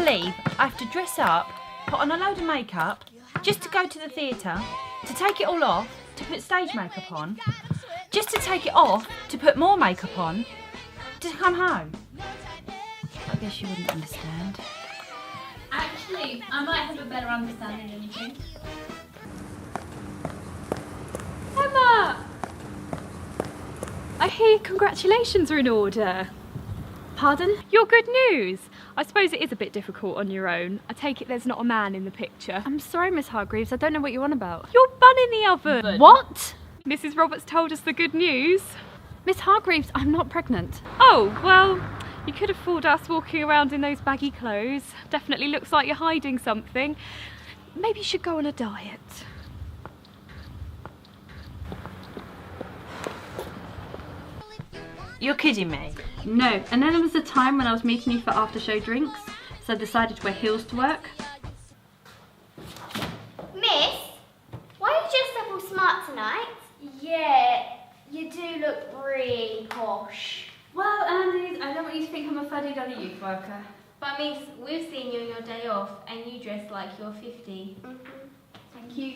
believe I have to dress up, put on a load of makeup, just to go to the theatre, to take it all off, to put stage makeup on, just to take it off, to put more makeup on, to come home? I guess you wouldn't understand. Actually, I might have a better understanding than you think. Emma! I hear congratulations are in order. Pardon? Your good news. I suppose it is a bit difficult on your own. I take it there's not a man in the picture. I'm sorry, Miss Hargreaves, I don't know what you're on about. Your bun in the oven! What? Mrs. Roberts told us the good news. Miss Hargreaves, I'm not pregnant. Oh, well, you could have fooled us walking around in those baggy clothes. Definitely looks like you're hiding something. Maybe you should go on a diet. You're kidding me. No, and then there was a time when I was meeting you for after-show drinks, so I decided to wear heels to work. Miss, why are you dressed up all smart tonight? Yeah, you do look really posh. Well, Andy, I don't want you to think I'm a fuddy-duddy youth worker. But Miss, we've seen you on your day off and you dress like you're 50. Thank you.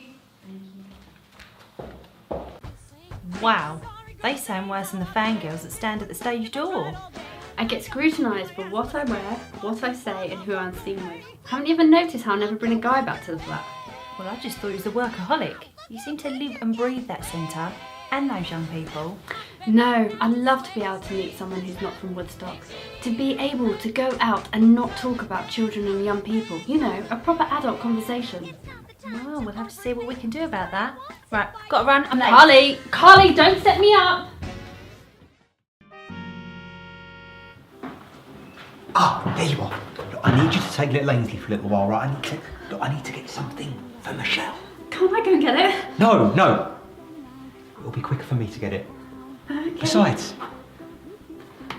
Wow, they sound worse than the fangirls that stand at the stage door. I get scrutinised for what I wear, what I say, and who I'm seen with. Haven't you ever noticed how I never bring a guy back to the flat? Well, I just thought he was a workaholic. You seem to live and breathe that centre and those young people. No, I'd love to be able to meet someone who's not from Woodstock. To be able to go out and not talk about children and young people. You know, a proper adult conversation. Well, we'll have to see what we can do about that. Right, got to run, I'm late. Carly, don't set me up! Ah, there you are. Look, I need you to take little Ainsley for a little while, right? I need to get something for Michelle. Can't I go and get it? No. It'll be quicker for me to get it. Okay. Besides,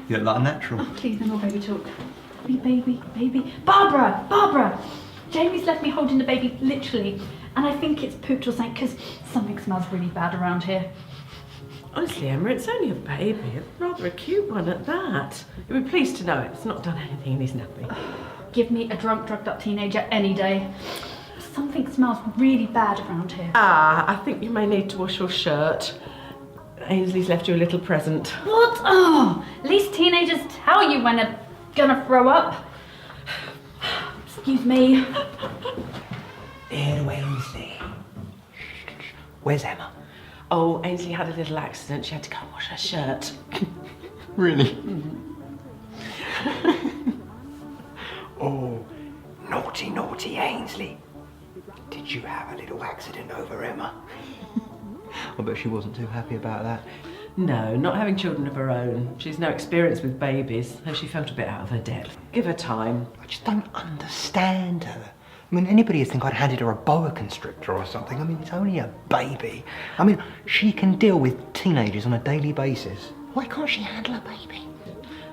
you look like a natural. Oh, please, no more baby talk. Baby. Barbara! Jamie's left me holding the baby, literally. And I think it's pooped or something, because something smells really bad around here. Honestly, Emma, it's only a baby. Rather a cute one at that. You'll be pleased to know it's not done anything in his nappy. Give me a drunk, drugged up teenager any day. Something smells really bad around here. I think you may need to wash your shirt. Ainsley's left you a little present. What? Oh, at least teenagers tell you when they're gonna throw up. Excuse me. Dear Ainsley. Where's Emma? Oh, Ainsley had a little accident. She had to go and wash her shirt. Really? Oh, naughty Ainsley. Did you have a little accident over Emma? I bet she wasn't too happy about that. No, not having children of her own. She's no experience with babies, though she felt a bit out of her depth. Give her time. I just don't understand her. I mean, anybody would think I'd handed her a boa constrictor or something. I mean, it's only a baby. I mean, she can deal with teenagers on a daily basis. Why can't she handle a baby?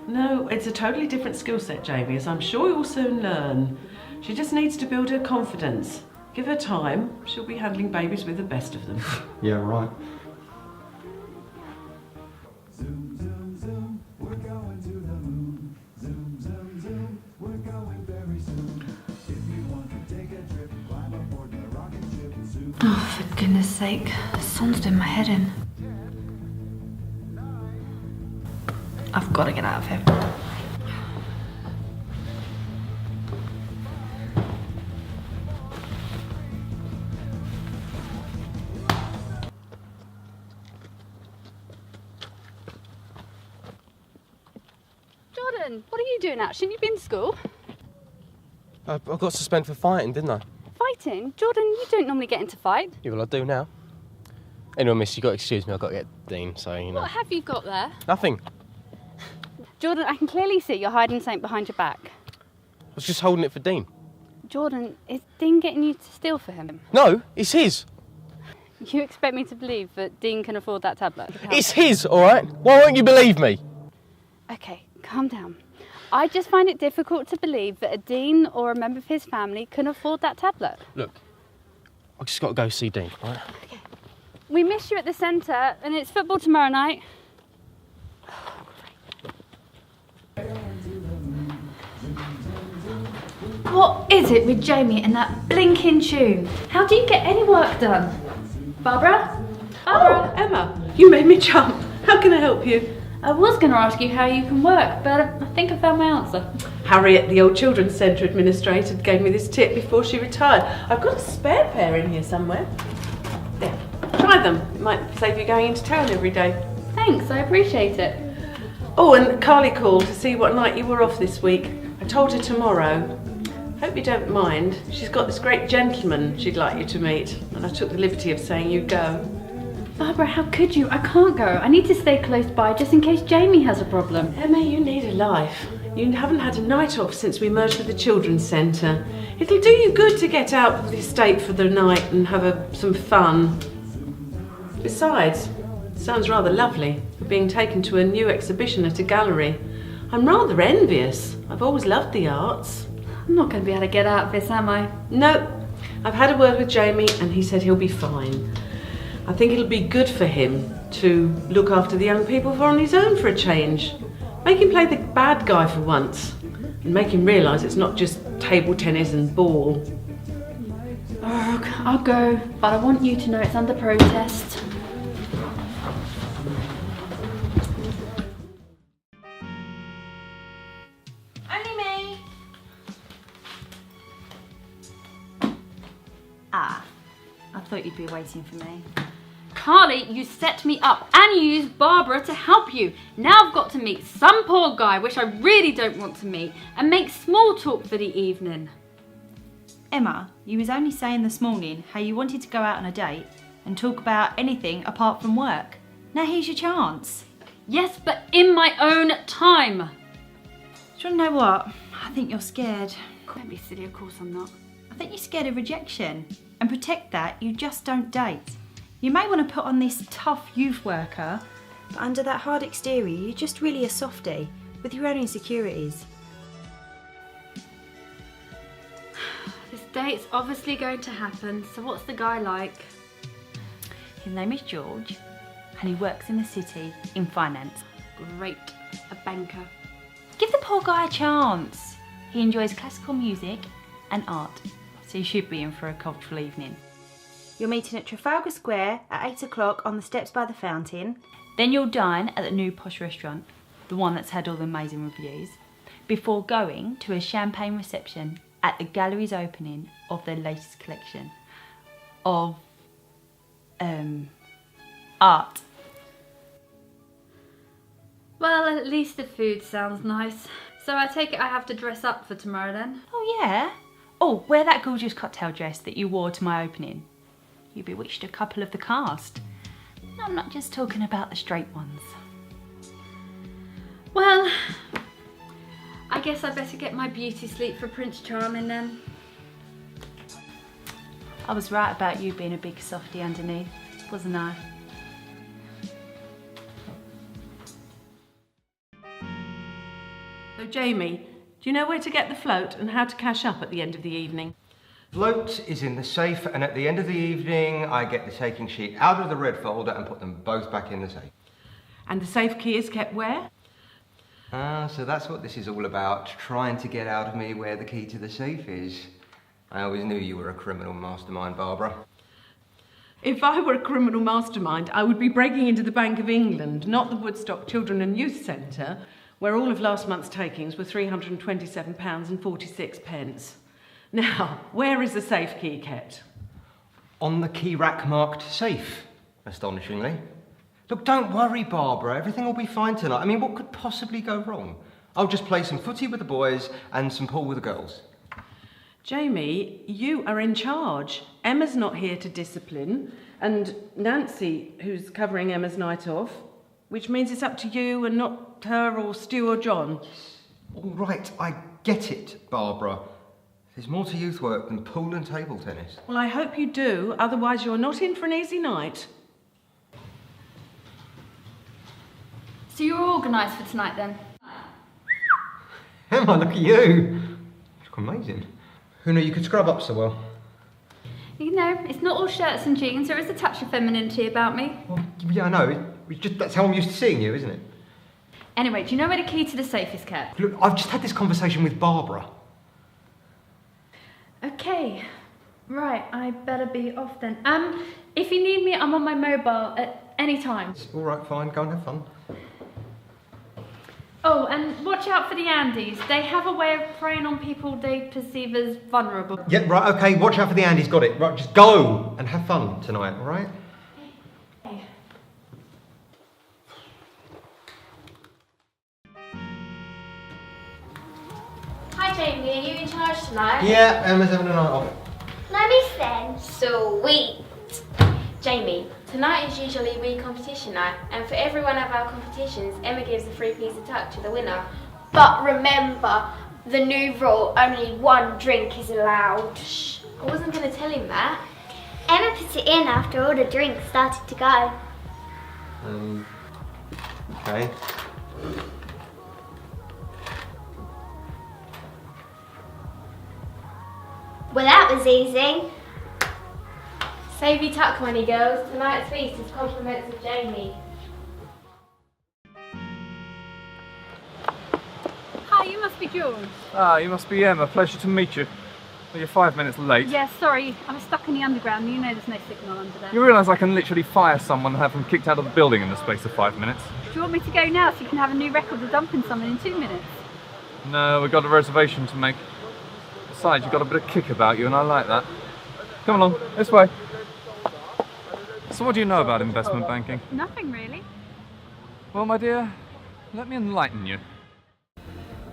No, it's a totally different skill set, Jamie, as I'm sure you'll soon learn. She just needs to build her confidence. Give her time. She'll be handling babies with the best of them. Yeah, right. Oh, for goodness sake, the sun's doing my head in. I've got to get out of here. Jordan, what are you doing out? Shouldn't you be in school? I got suspended for fighting, didn't I? Fighting? Jordan, you don't normally get into fight. Yeah, well, I do now. Anyway, miss, you got to excuse me. I've got to get Dean, so, you know. What have you got there? Nothing. Jordan, I can clearly see you're hiding something behind your back. I was just holding it for Dean. Jordan, is Dean getting you to steal for him? No, it's his. You expect me to believe that Dean can afford that tablet? It's his, all right? Why won't you believe me? Okay, calm down. I just find it difficult to believe that a dean or a member of his family can afford that tablet. Look, I've just got to go see Dean, all right? Okay. We miss you at the centre, and it's football tomorrow night. What is it with Jamie and that blinking tune? How do you get any work done? Barbara? Barbara? Oh, Emma, you made me jump. How can I help you? I was going to ask you how you can work, but I think I found my answer. Harriet, the old children's centre administrator, gave me this tip before she retired. I've got a spare pair in here somewhere. There, try them. It might save you going into town every day. Thanks, I appreciate it. Oh, and Carly called to see what night you were off this week. I told her tomorrow. Hope you don't mind. She's got this great gentleman she'd like you to meet, and I took the liberty of saying you'd go. Barbara, how could you? I can't go. I need to stay close by just in case Jamie has a problem. Emma, you need a life. You haven't had a night off since we merged with the children's centre. It'll do you good to get out of the estate for the night and have some fun. Besides, it sounds rather lovely, for being taken to a new exhibition at a gallery. I'm rather envious. I've always loved the arts. I'm not going to be able to get out of this, am I? No, I've had a word with Jamie and he said he'll be fine. I think it'll be good for him to look after the young people on his own for a change. Make him play the bad guy for once and make him realise it's not just table tennis and ball. Ugh, I'll go, but I want you to know it's under protest. Only me. Ah, I thought you'd be waiting for me. Carly, you set me up and you used Barbara to help you. Now I've got to meet some poor guy, which I really don't want to meet, and make small talk for the evening. Emma, you was only saying this morning how you wanted to go out on a date and talk about anything apart from work. Now here's your chance. Yes, but in my own time. Do you want to know what? I think you're scared. Don't be silly, of course I'm not. I think you're scared of rejection. And protect that, you just don't date. You may want to put on this tough youth worker, but under that hard exterior, you're just really a softie with your own insecurities. This date's obviously going to happen, so what's the guy like? His name is George, and he works in the city in finance. Great, a banker. Give the poor guy a chance. He enjoys classical music and art, so you should be in for a cultural evening. You're meeting at Trafalgar Square at 8 o'clock on the steps by the fountain. Then you'll dine at the new posh restaurant, the one that's had all the amazing reviews, before going to a champagne reception at the gallery's opening of their latest collection of art. Well, at least the food sounds nice. So I take it I have to dress up for tomorrow then? Oh yeah. Oh, wear that gorgeous cocktail dress that you wore to my opening. You bewitched a couple of the cast. I'm not just talking about the straight ones. Well, I guess I better get my beauty sleep for Prince Charming then. I was right about you being a big softie underneath, wasn't I? So Jamie, do you know where to get the float and how to cash up at the end of the evening? Float is in the safe, and at the end of the evening, I get the taking sheet out of the red folder and put them both back in the safe. And the safe key is kept where? So that's what this is all about, trying to get out of me where the key to the safe is. I always knew you were a criminal mastermind, Barbara. If I were a criminal mastermind, I would be breaking into the Bank of England, not the Woodstock Children and Youth Centre, where all of last month's takings were £327.46. Now, where is the safe key kept? On the key rack marked safe, astonishingly. Look, don't worry, Barbara. Everything will be fine tonight. I mean, what could possibly go wrong? I'll just play some footy with the boys and some pool with the girls. Jamie, you are in charge. Emma's not here to discipline, and Nancy, who's covering Emma's night off, which means it's up to you and not her or Stu or John. All right, I get it, Barbara. There's more to youth work than pool and table tennis. Well, I hope you do, otherwise you're not in for an easy night. So you're organised for tonight then? Emma, look at you. You look amazing. Who knew you could scrub up so well? You know, it's not all shirts and jeans. There is a touch of femininity about me. Well, yeah, I know. It's just, that's how I'm used to seeing you, isn't it? Anyway, do you know where the key to the safe is kept? Look, I've just had this conversation with Barbara. Okay. Right, I better be off then. If you need me, I'm on my mobile at any time. All right, fine. Go and have fun. Oh, and watch out for the Andes. They have a way of preying on people they perceive as vulnerable. Yeah, right, okay. Watch out for the Andes. Got it. Right, just go and have fun tonight, all right? Hi Jamie, are you in charge tonight? Yeah, Emma's having a night off. No miss then. Sweet. Jamie, tonight is usually wee competition night, and for every one of our competitions, Emma gives a free piece of tuck to the winner. But remember, the new rule, only one drink is allowed. Shh, I wasn't going to tell him that. Emma put it in after all the drinks started to go. Okay. Well, that was easy. Save your tuck money, girls. Tonight's feast is compliments of Jamie. Hi, you must be George. Ah, you must be Emma. Pleasure to meet you. Well, you're 5 minutes late. Yeah, sorry, I was stuck in the underground. You know there's no signal under there. You realise I can literally fire someone and have them kicked out of the building in the space of 5 minutes? Do you want me to go now so you can have a new record of dumping someone in 2 minutes? No, we've got a reservation to make. Besides, you've got a bit of kick about you and I like that. Come along, this way. So what do you know about investment banking? Nothing really. Well, my dear, let me enlighten you.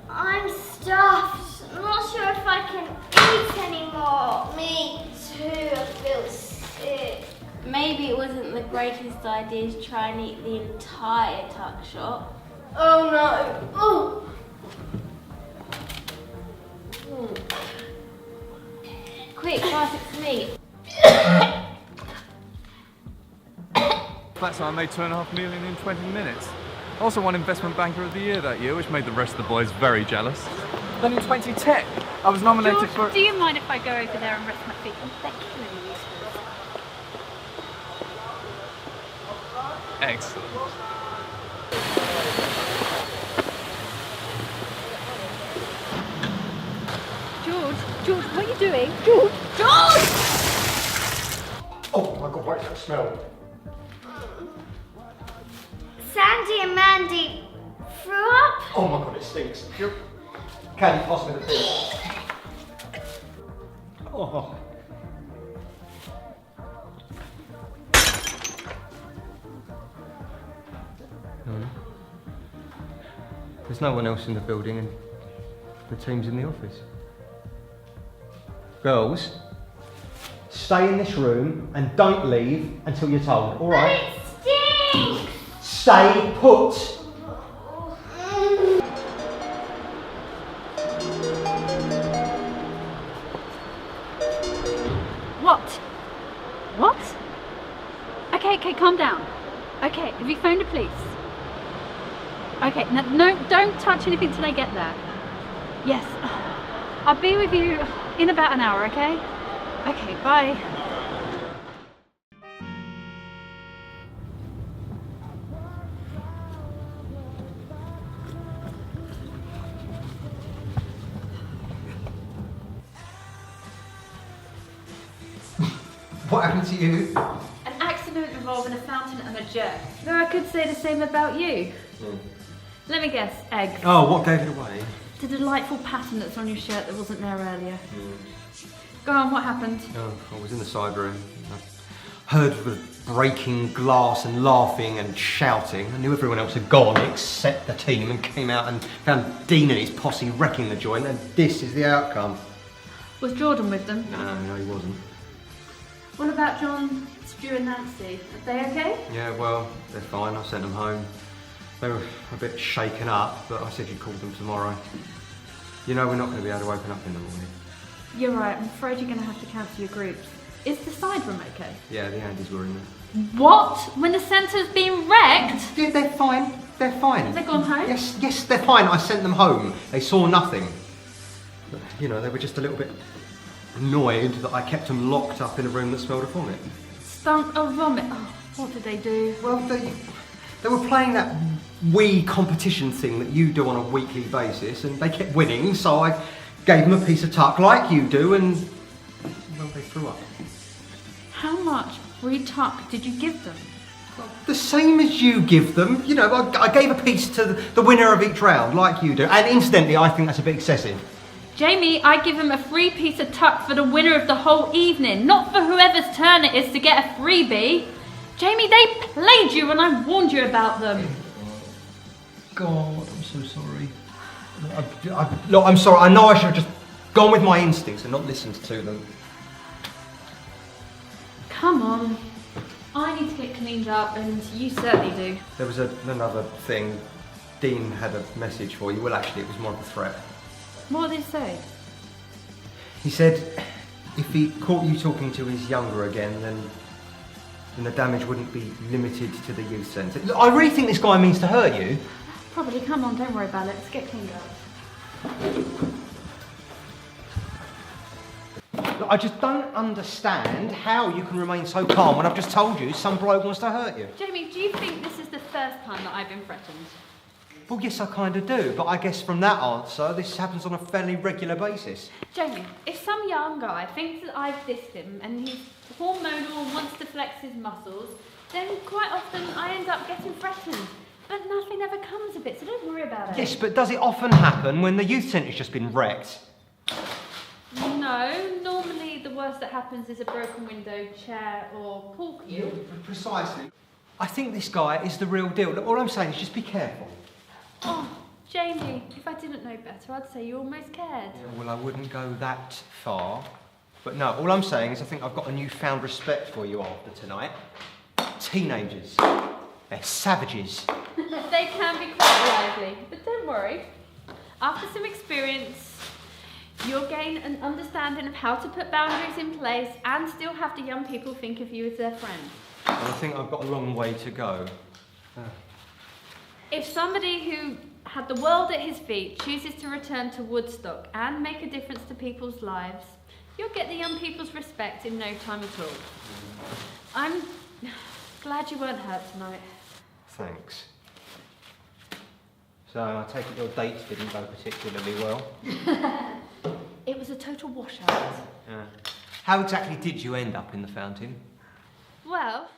I'm stuffed. I'm not sure if I can eat anymore. Me too, I feel sick. Maybe it wasn't the greatest idea to try and eat the entire tuck shop. Oh no. Oh. Quick, pass it to me. That's how I made $2.5 million in 20 minutes. I also won Investment Banker of the Year that year, which made the rest of the boys very jealous. Then in 2010, I was nominated George, for... do you mind if I go over there and rest my feet? They're killing me. Excellent. George, what are you doing? George! Oh my God, what is that smell? Sandy and Mandy threw up? Oh my God, it stinks. Candy, pass me the pin. Oh. No. There's no one else in the building and the team's in the office. Girls, stay in this room and don't leave until you're told, all right? But it stinks! Stay put! What? Okay, calm down. Okay, have you phoned the police? Okay, no, don't touch anything till they get there. Yes, I'll be with you in about an hour, okay? Okay, bye. What happened to you? An accident involving a fountain and a jet. Though I could say the same about you. Let me guess, eggs. Oh, what gave it away? The delightful pattern that's on your shirt that wasn't there earlier. Go on, what happened? Oh, I was in the side room. I heard the breaking glass and laughing and shouting. I knew everyone else had gone except the team and came out and found Dean and his posse wrecking the joint, and this is the outcome. Was Jordan with them? No, he wasn't. What about John, Stu and Nancy? Are they okay? Yeah, well, they're fine. I sent them home. They were a bit shaken up, but I said you'd call them tomorrow. You know we're not going to be able to open up in the morning. You're right, I'm afraid you're going to have to cancel your groups. Is the side room okay? Yeah, the Andes were in there. What? When the centre's been wrecked? Yeah, they're fine. They're fine. Have they gone home? Yes, they're fine. I sent them home. They saw nothing. But, you know, they were just a little bit annoyed that I kept them locked up in a room that smelled of vomit. Stunk of vomit. Oh, what did they do? Well, they were playing that wee competition thing that you do on a weekly basis, and they kept winning, so I gave them a piece of tuck like you do, and they threw up. How much free tuck did you give them? The same as you give them. You know, I gave a piece to the winner of each round, like you do. And incidentally, I think that's a bit excessive. Jamie, I give him a free piece of tuck for the winner of the whole evening, not for whoever's turn it is to get a freebie. Jamie, they played you and I warned you about them. God, I'm so sorry. Look, I'm sorry. I know I should have just gone with my instincts and not listened to them. Come on. I need to get cleaned up and you certainly do. There was another thing. Dean had a message for you. Well, actually, it was more of a threat. What did he say? He said if he caught you talking to his younger again, then the damage wouldn't be limited to the youth centre. Look, I really think this guy means to hurt you. Probably. Come on, don't worry about it. Let's get cleaned up. Look, I just don't understand how you can remain so calm when I've just told you some bloke wants to hurt you. Jamie, do you think this is the first time that I've been threatened? Well, yes, I kind of do, but I guess from that answer, this happens on a fairly regular basis. Jamie, if some young guy thinks that I've dissed him and he's hormonal and wants to flex his muscles, then quite often I end up getting threatened. But nothing ever comes of it, so don't worry about it. Yes, but does it often happen when the youth centre's just been wrecked? No, normally the worst that happens is a broken window, chair or pool cue. Precisely. I think this guy is the real deal. Look, all I'm saying is just be careful. Oh, Jamie, if I didn't know better, I'd say you almost cared. Yeah, well, I wouldn't go that far. But no, all I'm saying is I think I've got a newfound respect for you after tonight. Teenagers. They're savages. They can be quite lively, but don't worry. After some experience, you'll gain an understanding of how to put boundaries in place and still have the young people think of you as their friend. And I think I've got a long way to go. If somebody who had the world at his feet chooses to return to Woodstock and make a difference to people's lives, you'll get the young people's respect in no time at all. I'm glad you weren't hurt tonight. Thanks. So I take it your dates didn't go particularly well? It was a total washout. Yeah. How exactly did you end up in the fountain? Well...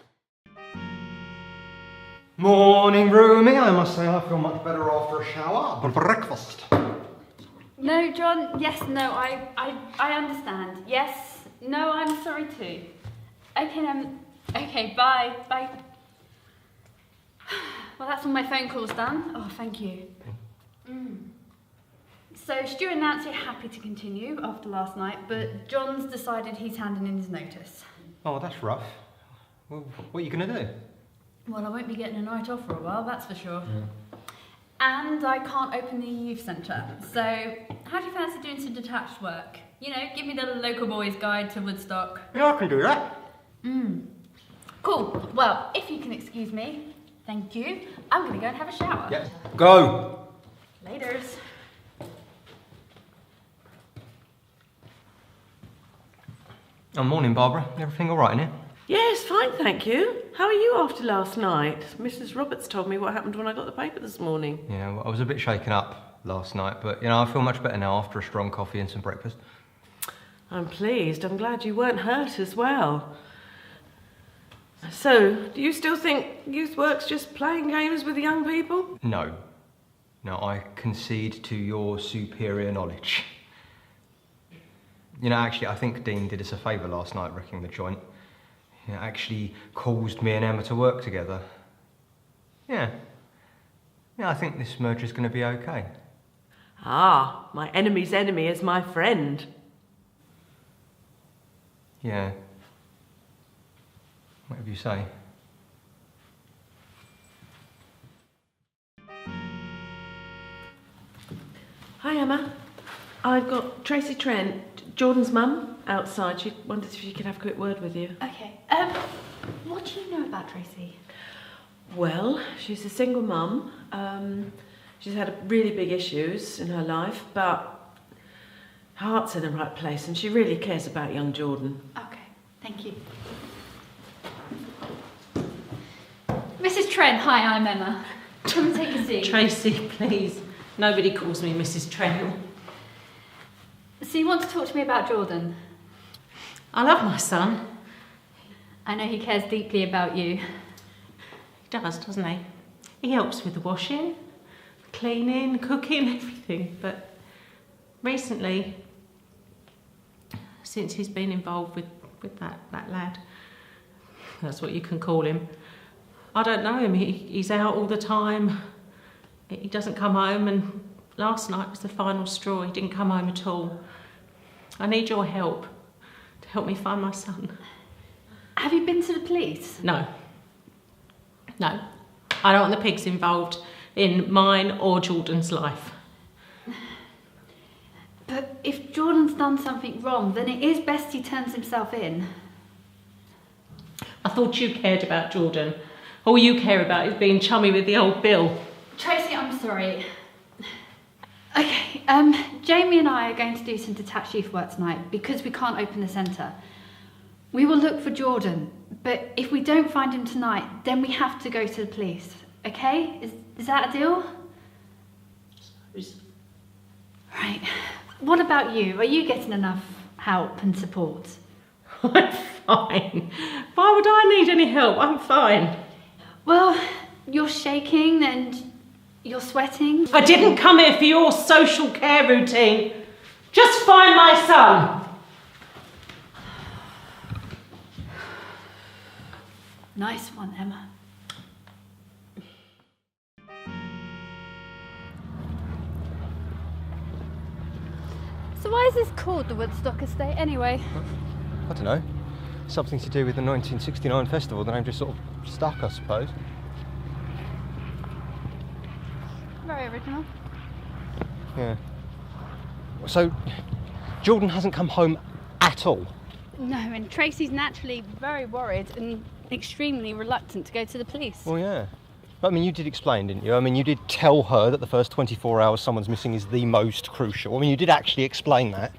Morning, roomie. I must say I feel much better after a shower. But breakfast. No, John, yes, no, I understand. Yes, no, I'm sorry too. Okay, bye. Well, that's all my phone calls done. Oh, thank you. So Stu and Nancy are happy to continue after last night, but John's decided he's handing in his notice. Oh, that's rough. Well, what are you going to do? Well, I won't be getting a night off for a while, that's for sure. And I can't open the youth centre. So, how do you fancy doing some detached work? You know, give me the local boys' guide to Woodstock. Yeah, I can do that. Cool. Well, if you can excuse me, thank you. I'm going to go and have a shower. Yep. Go. Laters. Oh, morning, Barbara. Everything all right in here? Yes, fine, thank you. How are you after last night? Mrs. Roberts told me what happened when I got the paper this morning. Yeah, well, I was a bit shaken up last night, but, you know, I feel much better now after a strong coffee and some breakfast. I'm pleased. I'm glad you weren't hurt as well. So, do you still think youth work's just playing games with the young people? No. No, I concede to your superior knowledge. You know, actually, I think Dean did us a favour last night wrecking the joint. It actually caused me and Emma to work together. Yeah. Yeah, I think this merger's going to be okay. Ah, my enemy's enemy is my friend. Yeah. Whatever you say. Hi, Emma. I've got Tracy Trent, Jordan's mum, outside. She wondered if she could have a quick word with you. Okay. What do you know about Tracy? Well, she's a single mum. She's had really big issues in her life, but her heart's in the right place and she really cares about young Jordan. Okay, thank you. Mrs. Trent, hi, I'm Emma. Come and take a seat. Tracy, please. Nobody calls me Mrs. Trent. So you want to talk to me about Jordan? I love my son. I know he cares deeply about you. He does, doesn't he? He helps with the washing, cleaning, cooking, everything. But recently, since he's been involved with that lad, that's what you can call him, I don't know him. He's out all the time. He doesn't come home, and last night was the final straw. He didn't come home at all. I need your help to help me find my son. Have you been to the police? No. No. I don't want the pigs involved in mine or Jordan's life. But if Jordan's done something wrong, then it is best he turns himself in. I thought you cared about Jordan. All you care about is being chummy with the old Bill. Tracy, I'm sorry. Okay, Jamie and I are going to do some detached youth work tonight because we can't open the centre. We will look for Jordan, but if we don't find him tonight, then we have to go to the police, okay? Is that a deal? Right. What about you? Are you getting enough help and support? I'm fine. Why would I need any help? I'm fine. Well, you're shaking and you're sweating. I didn't come here for your social care routine. Just find my son. Nice one, Emma. So why is this called the Woodstock Estate anyway? I don't know. Something to do with the 1969 festival. The name just sort of stuck, I suppose. Very original. Yeah. So, Jordan hasn't come home at all? No, and Tracy's naturally very worried and extremely reluctant to go to the police. Well, yeah. But, I mean, you did explain, didn't you? I mean, you did tell her that the first 24 hours someone's missing is the most crucial. I mean, you did actually explain that.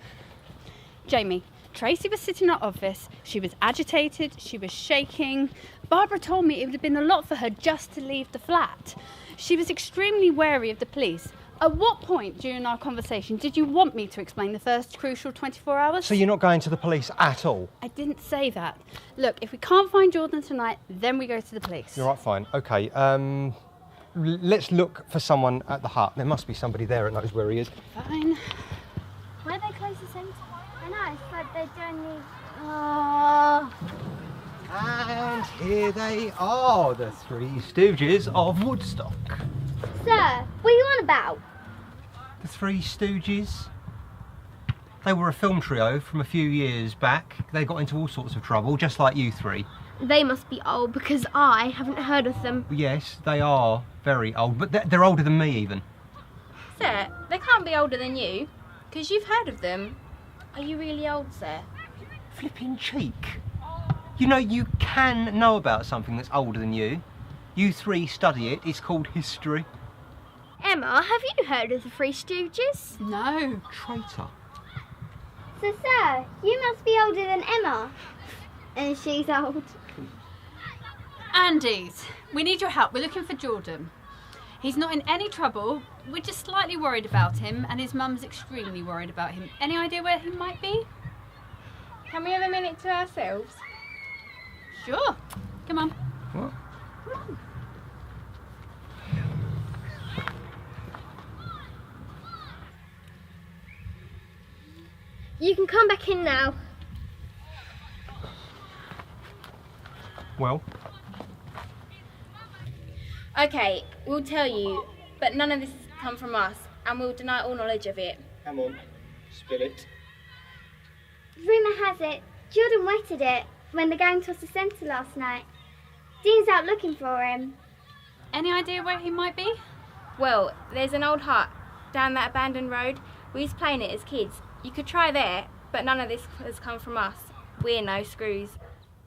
Jamie, Tracy was sitting in her office, she was agitated, she was shaking. Barbara told me it would have been a lot for her just to leave the flat. She was extremely wary of the police. At what point during our conversation did you want me to explain the first crucial 24 hours? So you're not going to the police at all? I didn't say that. Look, if we can't find Jordan tonight, then we go to the police. You're right, fine. OK, let's look for someone at the hut. There must be somebody there that knows where he is. Fine. Why they close the centre? I know, it's like they don't need... And here they are, the Three Stooges of Woodstock. Sir, what are you on about? The Three Stooges? They were a film trio from a few years back. They got into all sorts of trouble, just like you three. They must be old because I haven't heard of them. Yes, they are very old, but they're older than me even. Sir, they can't be older than you because you've heard of them. Are you really old, sir? Flipping cheek. You know, you can know about something that's older than you. You three study it. It's called history. Emma, have you heard of the Three Stooges? No. Traitor. So, sir, you must be older than Emma. And she's old. Andes, we need your help. We're looking for Jordan. He's not in any trouble. We're just slightly worried about him, and his mum's extremely worried about him. Any idea where he might be? Can we have a minute to ourselves? Sure. Come on. What? Come on. You can come back in now. Well? Okay, we'll tell you, but none of this has come from us, and we'll deny all knowledge of it. Come on, spill it. Rumour has it, Jordan wetted it when the gang tossed the centre last night. Dean's out looking for him. Any idea where he might be? Well, there's an old hut down that abandoned road. We used to play in it as kids. You could try there, but none of this has come from us. We're no screws.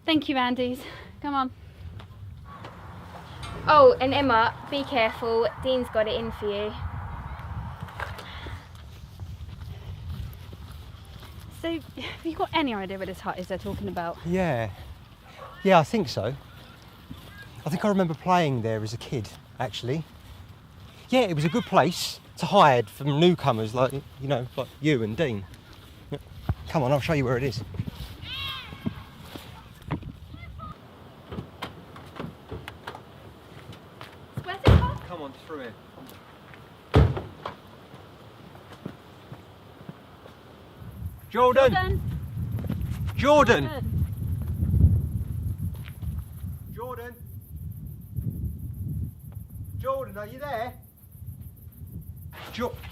Thank you, Andes. Come on. Oh, and Emma, be careful. Dean's got it in for you. So, have you got any idea where this hut is they're talking about? Yeah. Yeah, I think so. I think I remember playing there as a kid, actually. Yeah, it was a good place to hide from newcomers like, you know, like you and Dean. Yeah. Come on, I'll show you where it is. Come on, through here. Jordan! Jordan! Jordan! Jordan, are you there?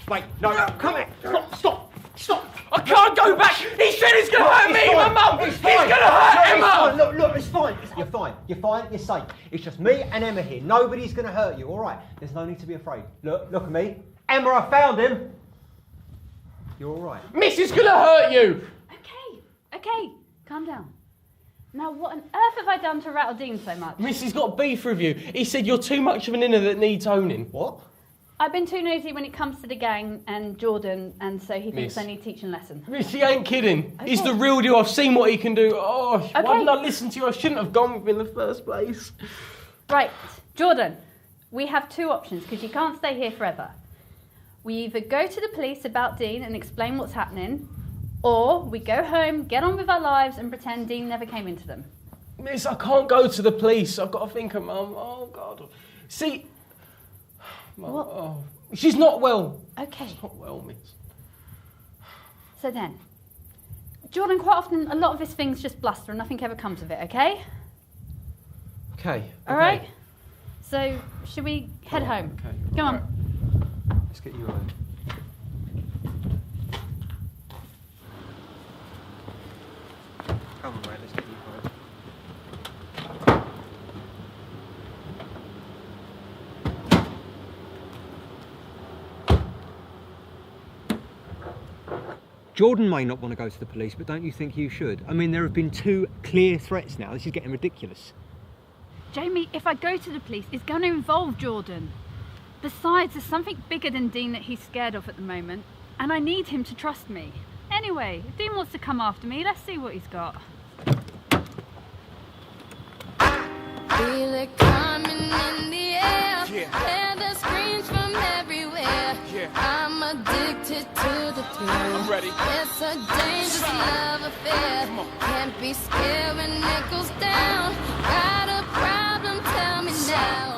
Wait, no, come here! Stop! I can't go back! He said he's gonna hurt me, my mum! He's gonna hurt Emma! Look, it's fine. You're fine, you're safe. It's just me and Emma here. Nobody's gonna hurt you, alright? There's no need to be afraid. Look at me. Emma, I found him! You're alright. Miss is gonna hurt you! Okay, calm down. Now, what on earth have I done to rattle Dean so much? Miss, he's got beef with you. He said you're too much of an inner that needs owning. What? I've been too nosy when it comes to the gang and Jordan, and so he thinks Miss. I need teaching lessons. Miss, he ain't kidding. Okay. He's the real deal. I've seen what he can do. Oh, Okay. why didn't I listen to you? I shouldn't have gone with him in the first place. Right, Jordan, we have two options because you can't stay here forever. We either go to the police about Dean and explain what's happening, or we go home, get on with our lives and pretend Dean never came into them. Miss, I can't go to the police. I've got to think of Mum. Oh, God. See... Mum, What? oh, she's not well. Okay. She's not well, Miss. So then, Jordan, quite often a lot of his things just bluster and nothing ever comes of it, okay? Okay. All right? So, should we head home? Okay. Go on. Right. Let's get you home. Come on, mate, let's get you home. Jordan may not want to go to the police, but don't you think you should? I mean, there have been 2 clear threats now. This is getting ridiculous. Jamie, if I go to the police, it's going to involve Jordan. Besides, there's something bigger than Dean that he's scared of at the moment, and I need him to trust me. Anyway, if Dean wants to come after me, let's see what he's got. Feel it coming in the air. Hear the screams from everywhere. I'm addicted to the thrill. I'm ready. It's a dangerous love affair. Can't be scared when it goes down. Got a problem? Tell me now.